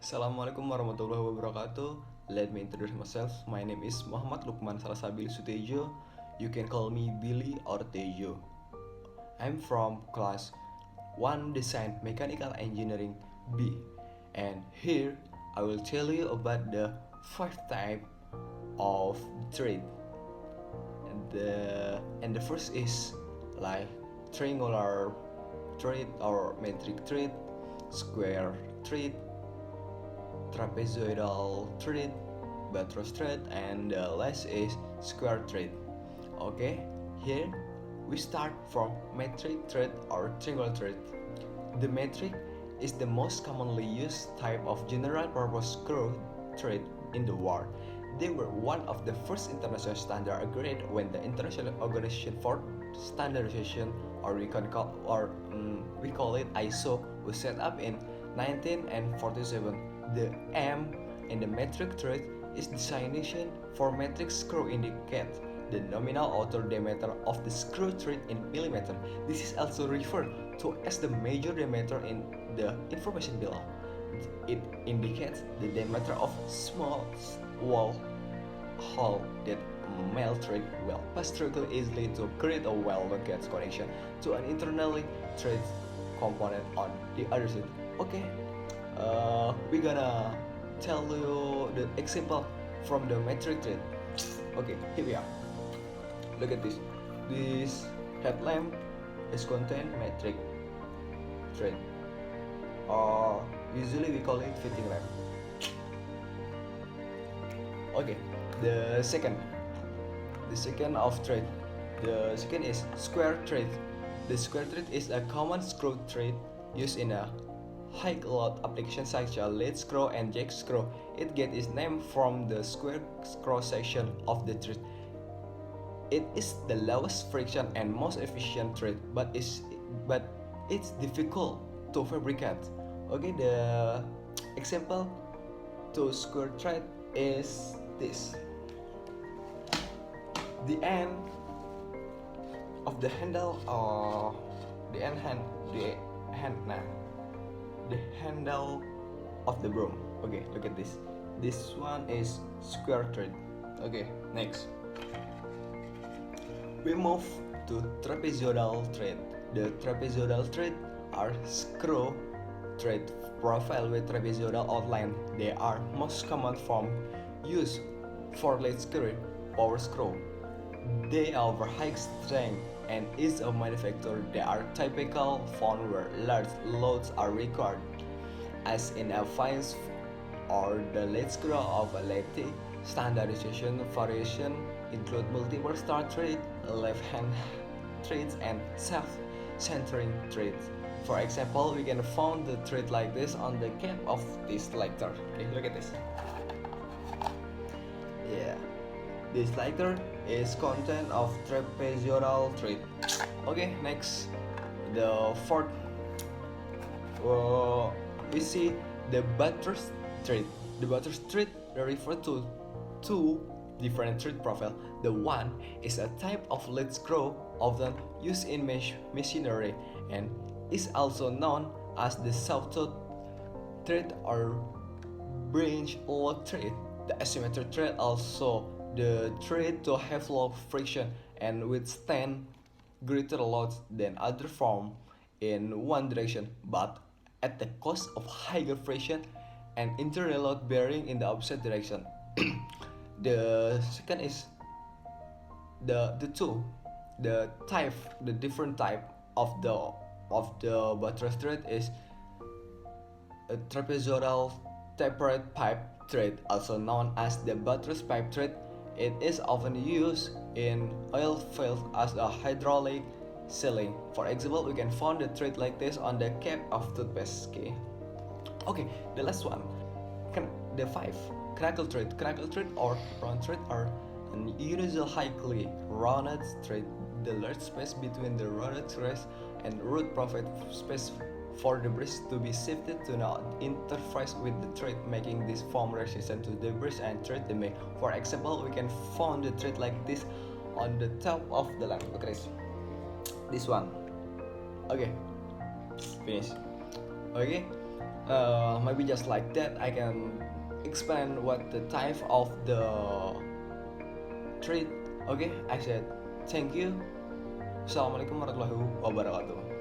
Assalamualaikum warahmatullahi wabarakatuh. Let me introduce myself. My name is Muhammad Lukman Salsabili Sutejo. You can call me Billy or Tejo. I'm from class 1 Design Mechanical Engineering B. And here I will tell you about the 5 type of trade. And the first is like triangular trade or metric trade, square trade, trapezoidal thread, buttress thread, and the last is square thread. Okay, here we start from metric thread or triangular thread. The metric is the most commonly used type of general purpose screw thread in the world. They were one of the first international standard agreed when the International Organization for Standardization, or we call it ISO, was set up in 1947. The M in the metric thread is designation for metric screw indicate the nominal outer diameter of the screw thread in millimeter. This is also referred to as the major diameter in the information below. It indicates the diameter of small wall hole that male thread will pass through easily to create a well-located connection to an internally thread component on the other side. Okay, we're gonna tell you the example from the metric thread. Okay, here we are. Look at this. This headlamp is contain metric thread, or usually we call it fitting lamp. Okay, the second of thread. The second is square thread. The square thread is a common screw thread used in a high load applications such as lead screw and jack screw. It gets its name from the square cross section of the thread. It is the lowest friction and most efficient thread, but it's difficult to fabricate. Okay, the example to square thread is this. The end of the handle or the handle of the broom. Okay, look at this. This one is square thread. Okay, next we move to trapezoidal thread. The trapezoidal thread are screw thread profile with trapezoidal outline. They are most common form used for lead screw, power screw. They offer high strength and ease of manufacture. They are typical found where large loads are required, as in a fines or the lead screw of a lathe. Standardization variation include multiple star thread, left-hand threads, and self-centering threads. For example, we can find the thread like this on the cap of this lighter. Okay, look at this. Yeah, this lighter is content of trapezoidal thread. Okay, next, the fourth, we see the buttress thread. The buttress thread refer to two different thread profile. The one is a type of lead screw often used in machinery and is also known as the sawtooth thread or branch lock thread. The asymmetric thread also the thread to have low friction and withstand greater loads than other form in one direction, but at the cost of higher friction and internal load bearing in the opposite direction. The second is the different type of the buttress thread is a trapezoidal tapered pipe thread, also known as the buttress pipe thread. It is often used in oil fields as a hydraulic sealing. For example, we can find the thread like this on the cap of toothpaste. Okay, the last one, the 5 crackle thread. Crackle thread or round thread are an unusual highly rounded thread. The large space between the rounded thread and root provide space for the bridge to be shifted to not interface with the thread, making this form resistant to debris and thread damage. For example, we can find the thread like this on the top of the lamp. Look at this one. Okay, finish. Okay, Maybe just like that I can explain what the type of the treat. Okay, I said thank you. Assalamualaikum warahmatullahi wabarakatuh.